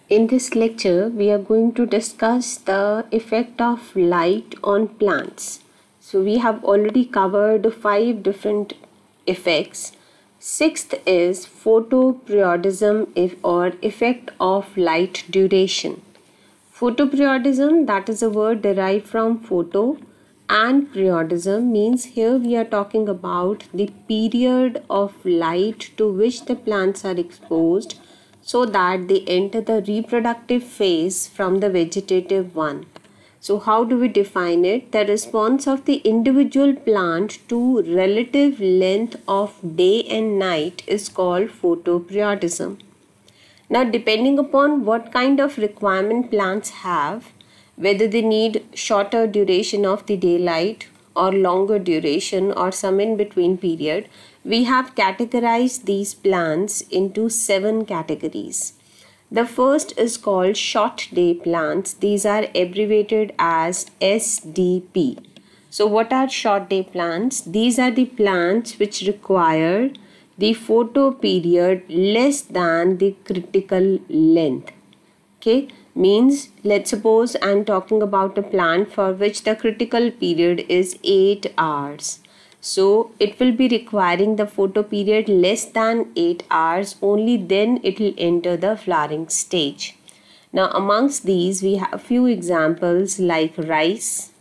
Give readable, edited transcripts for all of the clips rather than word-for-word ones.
In this lecture, we are going to discuss the effect of light on plants. So we have already covered 5 different effects. Sixth is photoperiodism or effect of light duration. Photoperiodism, that is a word derived from photo, and periodism means here we are talking about the period of light to which the plants are exposed so that they enter the reproductive phase from the vegetative one. So how do we define it? The response of the individual plant to relative length of day and night is called photoperiodism. Now, depending upon what kind of requirement plants have, whether they need shorter duration of the daylight or longer duration or some in between period, we have categorized these plants into 7 categories. The first is called short day plants. These are abbreviated as SDP. So what are short day plants? These are the plants which require the photo period less than the critical length. Okay, means let's suppose I'm talking about a plant for which the critical period is 8 hours. So it will be requiring the photo period less than 8 hours, only then it will enter the flowering stage. Now amongst these we have a few examples like rice,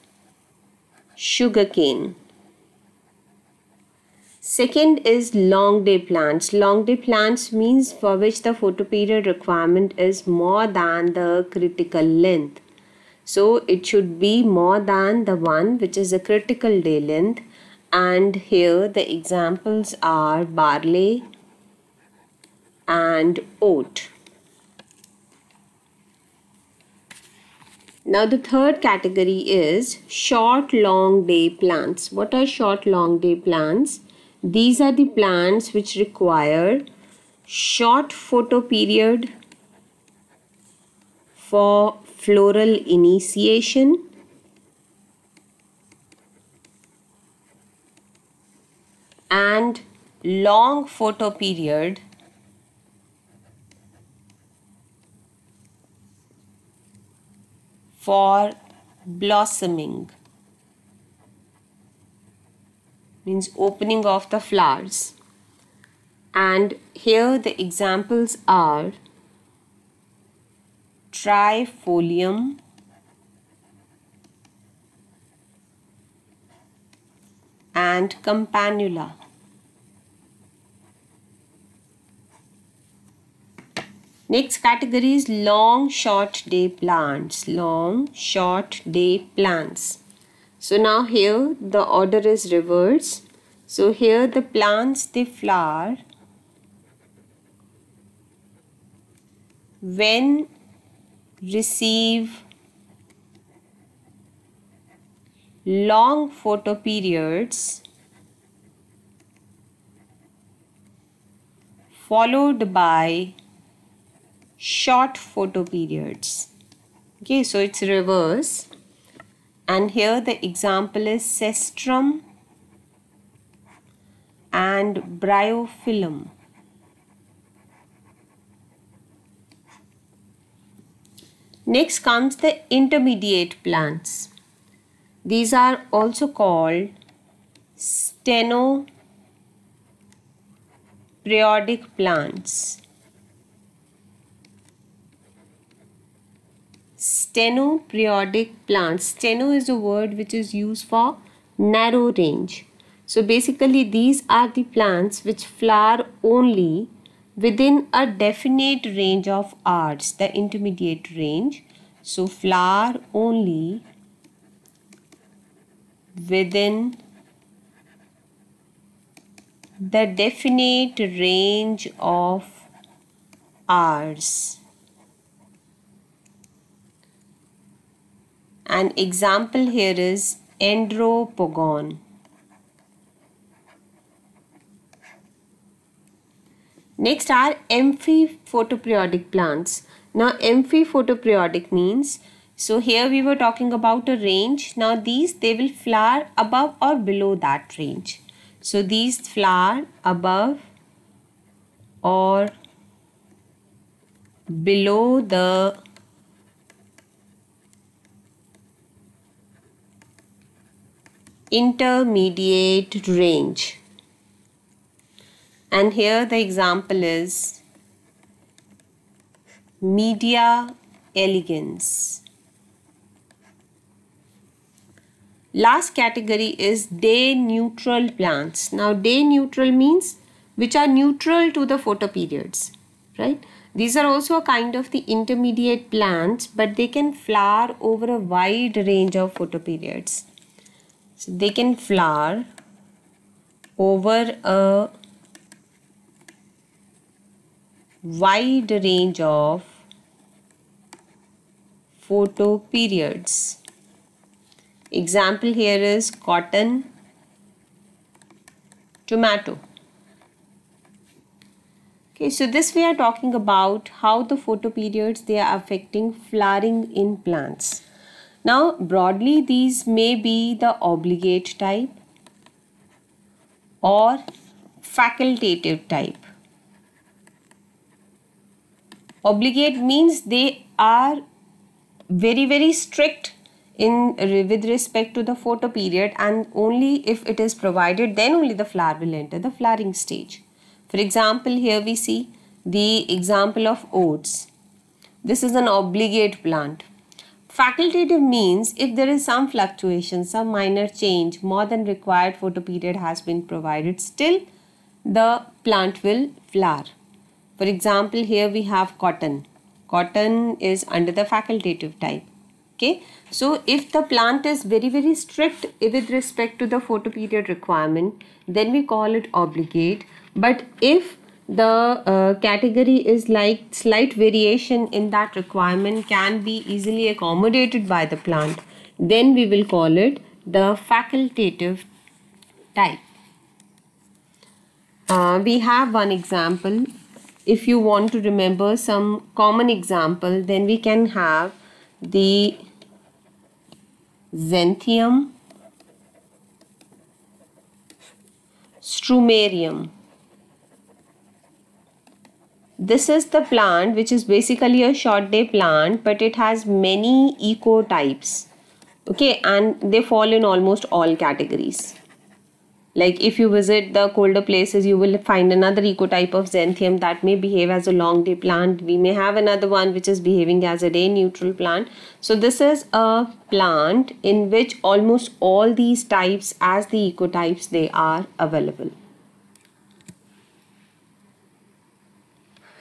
sugarcane. Second is long day plants. Long day plants means for which the photoperiod requirement is more than the critical length. So it should be more than the one which is a critical day length, and here the examples are barley and oat. Now the third category is short long day plants. What are short long day plants? These are the plants which require short photo period for floral initiation and long photo period for blossoming, means opening of the flowers. And here the examples are trifolium and campanula. Next category is long short day plants. Long short day plants. So now here the order is reverse. So here the plants they flower when receive long photo periods followed by short photo periods. Okay, so it's reverse. And here the example is cestrum and bryophyllum. Next comes the intermediate plants. These are also called stenoperiodic plants. Stenoperiodic plants. Steno is a word which is used for narrow range. So basically these are the plants which flower only within a definite range of hours, the intermediate range. So flower only within the definite range of hours. An example here is andropogon. Next are amphipotoperiodic plants. Now amphipotoperiodic means, so here we were talking about a range. Now these they will flower above or below that range. So these flower above or below the intermediate range. And here the example is Media elegans. Last category is day neutral plants. Now day neutral means which are neutral to the photoperiods, right? These are also a kind of the intermediate plants, but they can flower over a wide range of photoperiods. So they can flower over a wide range of photoperiods. Example here is cotton, tomato. Okay, so this we are talking about how the photoperiods they are affecting flowering in plants. Now broadly these may be the obligate type or facultative type. Obligate means they are very strict with respect to the photoperiod, and only if it is provided then only the flower will enter the flowering stage. For example, here we see the example of oats. This is an obligate plant. Facultative means if there is some fluctuation, some minor change, more than required photoperiod has been provided, still the plant will flower. For example, here we have cotton. Cotton is under the facultative type. Okay, so if the plant is very strict with respect to the photoperiod requirement, then we call it obligate. But if the category is like slight variation in that requirement can be easily accommodated by the plant, then we will call it the facultative type. We have one example. If you want to remember some common example, then we can have the Xanthium strumarium. This is the plant which is basically a short day plant, but it has many ecotypes. Okay, and they fall in almost all categories. Like if you visit the colder places, you will find another ecotype of Xanthium that may behave as a long day plant. We may have another one which is behaving as a day neutral plant. So this is a plant in which almost all these types as the ecotypes they are available.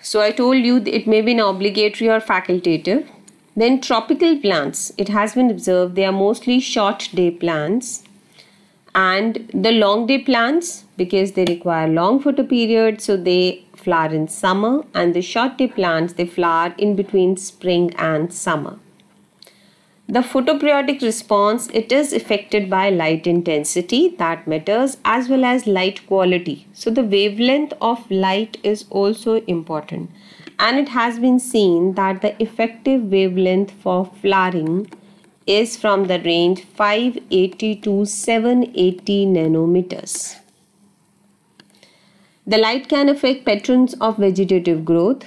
So I told you it may be an obligatory or facultative. Then tropical plants, it has been observed they are mostly short day plants. And the long day plants, because they require long photoperiod, so they flower in summer, and the short day plants they flower in between spring and summer. The photoperiodic response, it is affected by light intensity that matters as well as light quality. So the wavelength of light is also important, and it has been seen that the effective wavelength for flowering is from the range 580 to 780 nanometers. The light can affect patterns of vegetative growth.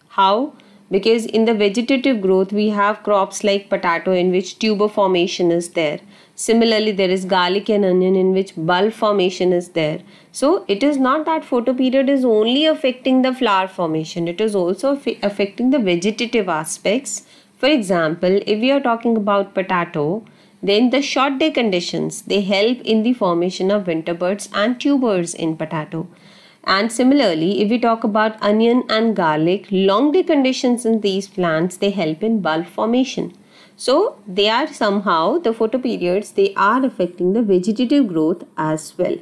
How? Because in the vegetative growth we have crops like potato in which tuber formation is there. Similarly, there is garlic and onion in which bulb formation is there. So it is not that photoperiod is only affecting the flower formation, it is also affecting the vegetative aspects. For example, if we are talking about potato, then the short day conditions, they help in the formation of winter buds and tubers in potato. And similarly, if we talk about onion and garlic, long day conditions in these plants, they help in bulb formation. So they are somehow, the photoperiods, they are affecting the vegetative growth as well.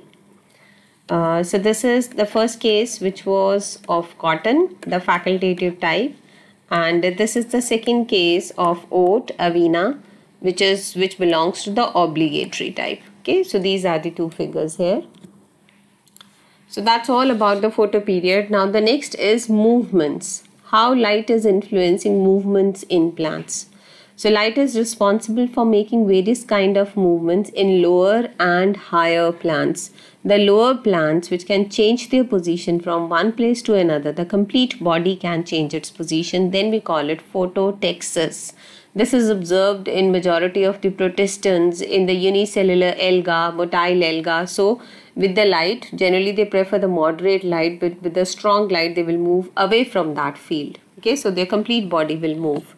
So this is the first case which was of cotton, the facultative type. And this is the second case of oat, avena, which belongs to the obligatory type. Okay, so these are the two figures here. So that's all about the photoperiod. Now the next is movements. How light is influencing movements in plants. So light is responsible for making various kind of movements in lower and higher plants. The lower plants, which can change their position from one place to another, the complete body can change its position, then we call it phototexis. This is observed in majority of the protistans in the unicellular alga, motile alga. So with the light, generally they prefer the moderate light, but with the strong light they will move away from that field. Okay, so their complete body will move.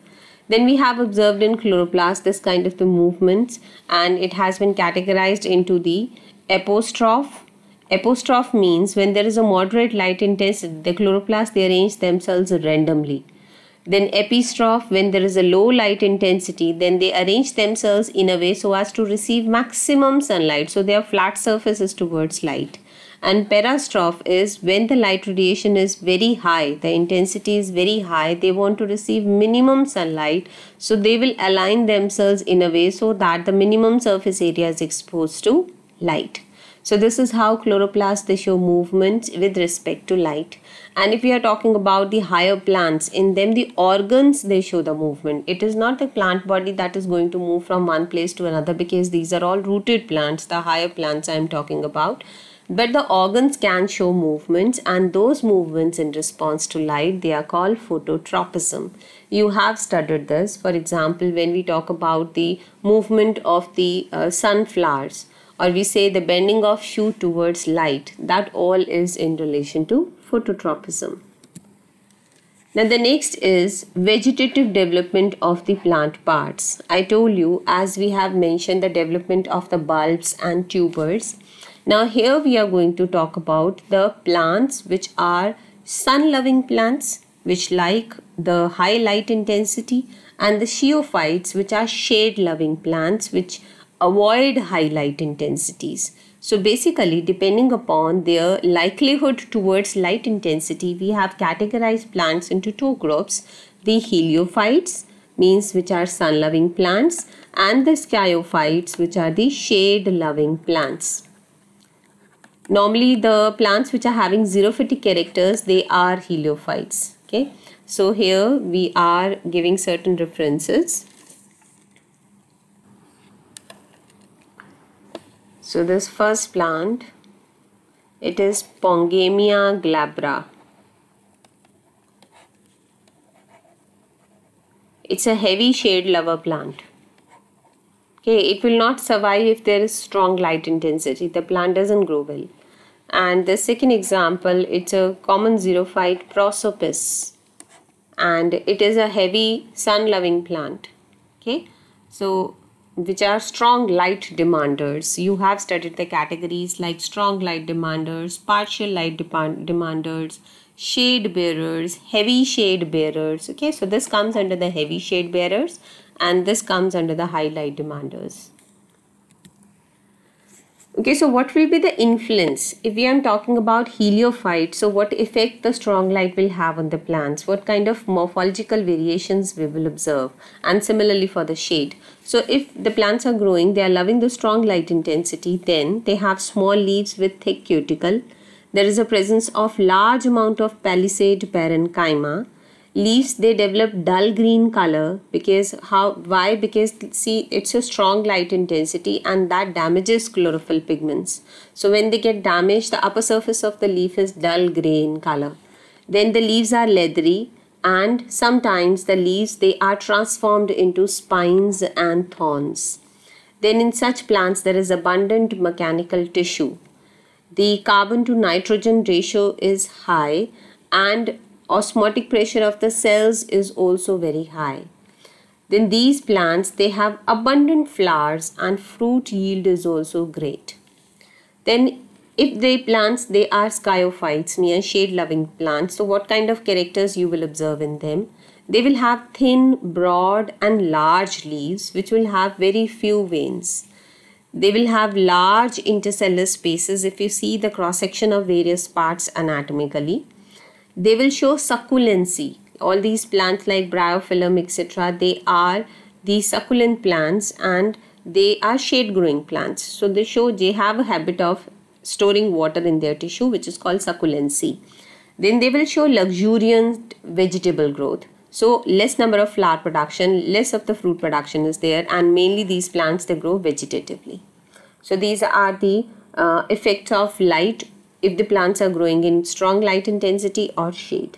Then we have observed in chloroplast this kind of the movements, and it has been categorized into the apostrophe. Apostrophe means when there is a moderate light intensity, the chloroplasts, they arrange themselves randomly. Then epistrophe, when there is a low light intensity, then they arrange themselves in a way so as to receive maximum sunlight. So they have flat surfaces towards light. And peristrophe is when the light radiation is very high, the intensity is very high, they want to receive minimum sunlight. So they will align themselves in a way so that the minimum surface area is exposed to light. So this is how chloroplasts, they show movements with respect to light. And if we are talking about the higher plants, in them the organs, they show the movement. It is not the plant body that is going to move from one place to another, because these are all rooted plants, the higher plants I am talking about. But the organs can show movements, and those movements in response to light, they are called phototropism. You have studied this. For example, when we talk about the movement of the sunflowers, or we say the bending of shoot towards light, that all is in relation to phototropism. Now the next is vegetative development of the plant parts. I told you, as we have mentioned, the development of the bulbs and tubers. Now here we are going to talk about the plants which are sun-loving plants, which like the high light intensity, and the scheophytes, which are shade-loving plants, which avoid high light intensities. So basically, depending upon their likelihood towards light intensity, we have categorized plants into two groups: the heliophytes, means which are sun-loving plants, and the sciophytes, which are the shade-loving plants. Normally, the plants which are having xerophytic characters, they are heliophytes. Okay, so here we are giving certain references. So this first plant, it is Pongamia glabra. It's a heavy shade lover plant. Okay, it will not survive if there is strong light intensity. The plant doesn't grow well. And the second example, it's a common xerophyte, Prosopis, and it is a heavy sun-loving plant. Okay, so which are strong light demanders. You have studied the categories like strong light demanders, partial light demanders, shade bearers, heavy shade bearers. Okay, so this comes under the heavy shade bearers, and this comes under the high light demanders. Okay, so what will be the influence? If we are talking about heliophytes, so what effect the strong light will have on the plants? What kind of morphological variations we will observe? And similarly for the shade. So if the plants are growing, they are loving the strong light intensity, then they have small leaves with thick cuticle. There is a presence of large amount of palisade parenchyma. Leaves, they develop dull green color. Because why? Because see, it's a strong light intensity, and that damages chlorophyll pigments. So when they get damaged, the upper surface of the leaf is dull gray in color. Then the leaves are leathery, and sometimes the leaves, they are transformed into spines and thorns. Then in such plants, there is abundant mechanical tissue. The carbon to nitrogen ratio is high, and osmotic pressure of the cells is also very high. Then these plants, they have abundant flowers, and fruit yield is also great. Then if the plants, they are sciophytes, means shade loving plants, so what kind of characters you will observe in them? They will have thin, broad and large leaves, which will have very few veins. They will have large intercellular spaces if you see the cross section of various parts anatomically. They will show succulency. All these plants like Bryophyllum, etc., they are the succulent plants, and they are shade growing plants. So they have a habit of storing water in their tissue, which is called succulency. Then they will show luxuriant vegetable growth. So less number of flower production, less of the fruit production is there, and mainly these plants, they grow vegetatively. So these are the effects of light if the plants are growing in strong light intensity or shade.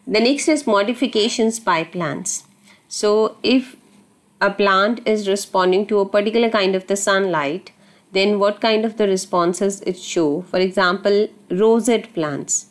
The next is modifications by plants. So if a plant is responding to a particular kind of the sunlight, then what kind of the responses it show? For example, rosette plants.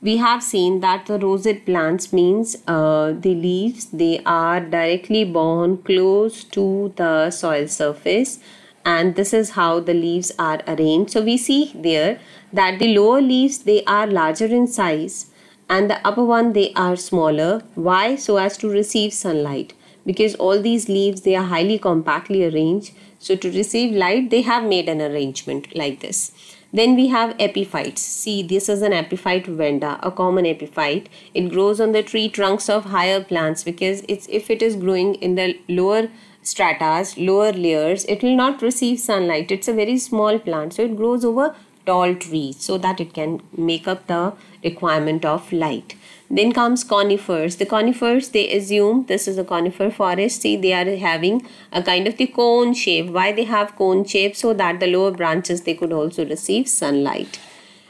We have seen that the rosette plants means the leaves, they are directly borne close to the soil surface, and this is how the leaves are arranged. So we see there that the lower leaves, they are larger in size, and the upper one, they are smaller. Why? So as to receive sunlight, because all these leaves, they are highly compactly arranged. So to receive light, they have made an arrangement like this. Then we have epiphytes. See, this is an epiphyte vanda, a common epiphyte. It grows on the tree trunks of higher plants, because if it is growing in the lower stratas, lower layers, it will not receive sunlight. It's a very small plant, so it grows over tall trees so that it can make up the requirement of light. Then comes conifers. The conifers, they assume this is a conifer forest. See, they are having a kind of the cone shape. Why they have cone shape? So that the lower branches, they could also receive sunlight.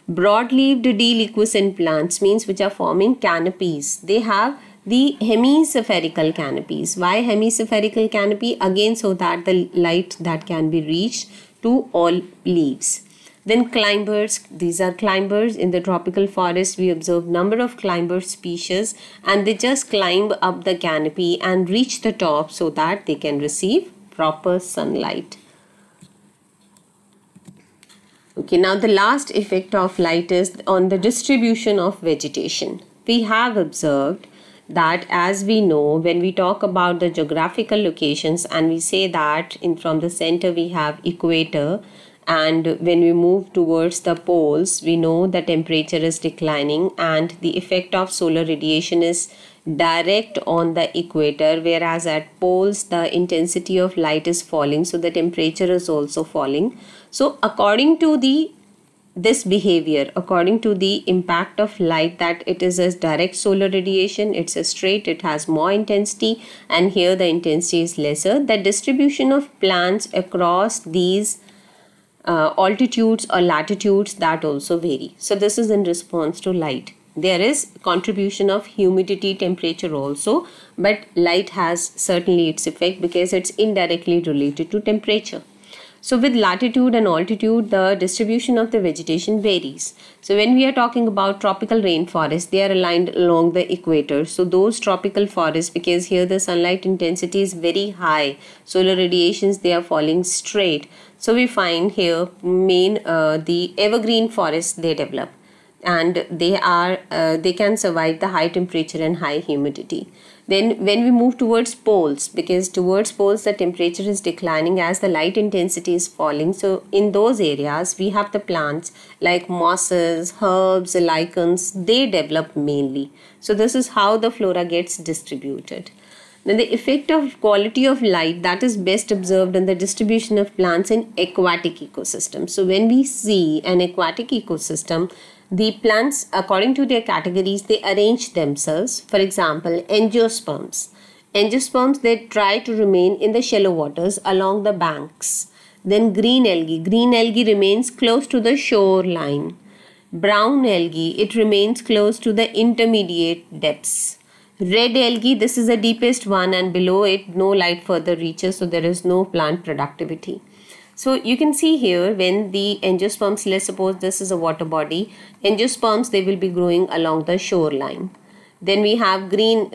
Broad-leaved deliquescent plants means which are forming canopies. They have the hemispherical canopies. Why hemispherical canopy? Again, so that the light that can be reached to all leaves. Then climbers, these are climbers. In the tropical forest, we observe number of climber species, and they just climb up the canopy and reach the top so that they can receive proper sunlight. Okay, now the last effect of light is on the distribution of vegetation. We have observed that, as we know, when we talk about the geographical locations and we say that from the center we have equator, and when we move towards the poles, we know the temperature is declining and the effect of solar radiation is direct on the equator, whereas at poles the intensity of light is falling, so the temperature is also falling. So according to this behavior, according to the impact of light, that it is a direct solar radiation, it's a straight, it has more intensity, and here the intensity is lesser. The distribution of plants across these altitudes or latitudes, that also vary. So this is in response to light. There is contribution of humidity, temperature also, but light has certainly its effect because it's indirectly related to temperature. So with latitude and altitude, the distribution of the vegetation varies. So when we are talking about tropical rainforests, they are aligned along the equator. So those tropical forests, because here the sunlight intensity is very high, solar radiations, they are falling straight. So we find here the evergreen forests, they develop, and they can survive the high temperature and high humidity. Then when we move towards poles, because towards poles the temperature is declining as the light intensity is falling, so in those areas we have the plants like mosses, herbs, lichens, they develop mainly. So this is how the flora gets distributed. Then the effect of quality of light, that is best observed in the distribution of plants in aquatic ecosystems. So when we see an aquatic ecosystem, the plants, according to their categories, they arrange themselves. For example, angiosperms. Angiosperms, they try to remain in the shallow waters along the banks. Then green algae. Green algae remains close to the shoreline. Brown algae, it remains close to the intermediate depths. Red algae, this is the deepest one, and below it no light further reaches, so there is no plant productivity. So you can see here, when the angiosperms, let's suppose this is a water body, angiosperms, they will be growing along the shoreline. Then we have in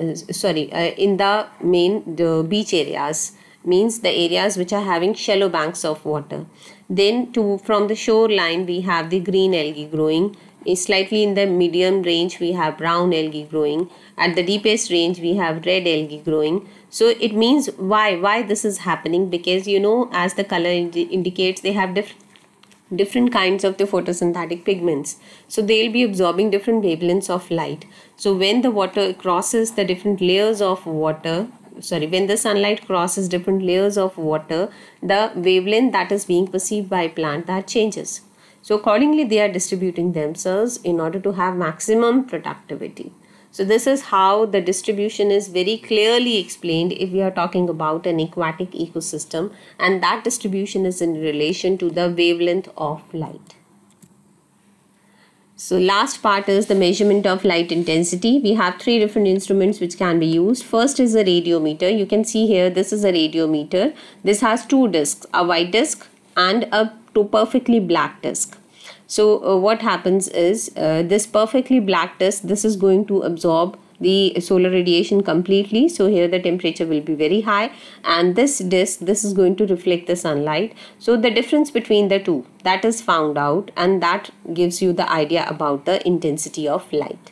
the beach areas, means the areas which are having shallow banks of water. Then from the shoreline we have the green algae growing. Slightly in the medium range we have brown algae growing. At the deepest range we have red algae growing. So it means why this is happening, because as the color indicates, they have different kinds of the photosynthetic pigments, so they'll be absorbing different wavelengths of light. So when the water crosses the different layers of water, when the sunlight crosses different layers of water, the wavelength that is being perceived by plant, that changes. So accordingly they are distributing themselves in order to have maximum productivity. So this is how the distribution is very clearly explained if we are talking about an aquatic ecosystem, and that distribution is in relation to the wavelength of light. So last part is the measurement of light intensity. We have three different instruments which can be used. First is a radiometer. You can see here this is a radiometer. This has two discs, a white disc and a perfectly black disc. So what happens is this perfectly black disc, this is going to absorb the solar radiation completely. So here the temperature will be very high, and this disc, this is going to reflect the sunlight. So the difference between the two, that is found out, and that gives you the idea about the intensity of light.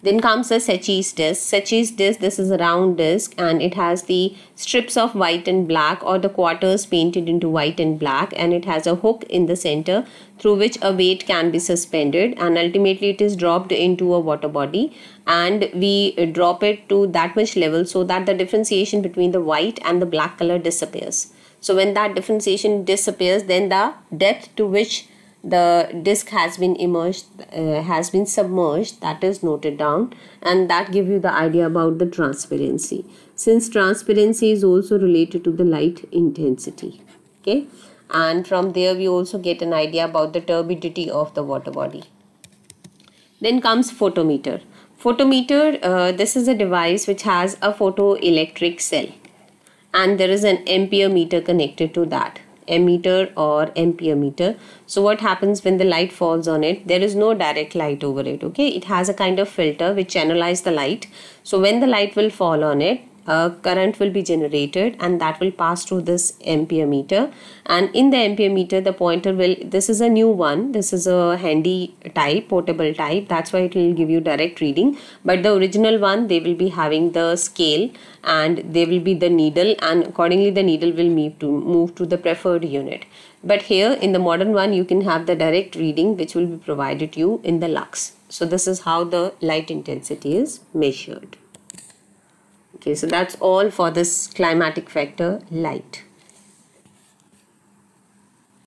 Then comes the Secchi's disc. Secchi's disc, this is a round disc and it has the strips of white and black, or the quarters painted into white and black, and it has a hook in the center through which a weight can be suspended, and ultimately it is dropped into a water body, and we drop it to that much level so that the differentiation between the white and the black color disappears. So when that differentiation disappears, then the depth to which the disc has been submerged, that is noted down, and that gives you the idea about the transparency, since transparency is also related to the light intensity. Okay, and from there we also get an idea about the turbidity of the water body. Then comes photometer. Photometer, this is a device which has a photoelectric cell, and there is an ampere meter connected to that. Ammeter or ampere meter. So what happens when the light falls on it? There is no direct light over it. Okay, it has a kind of filter which channelizes the light. So when the light will fall on it, a current will be generated, and that will pass through this ampere meter, and in the ampere meter the pointer will, this is a new one, this is a handy type, portable type, that's why it will give you direct reading, but the original one, they will be having the scale and there will be the needle, and accordingly the needle will move to the preferred unit. But here in the modern one you can have the direct reading which will be provided you in the lux. So this is how the light intensity is measured. Okay, so that's all for this climatic factor, light.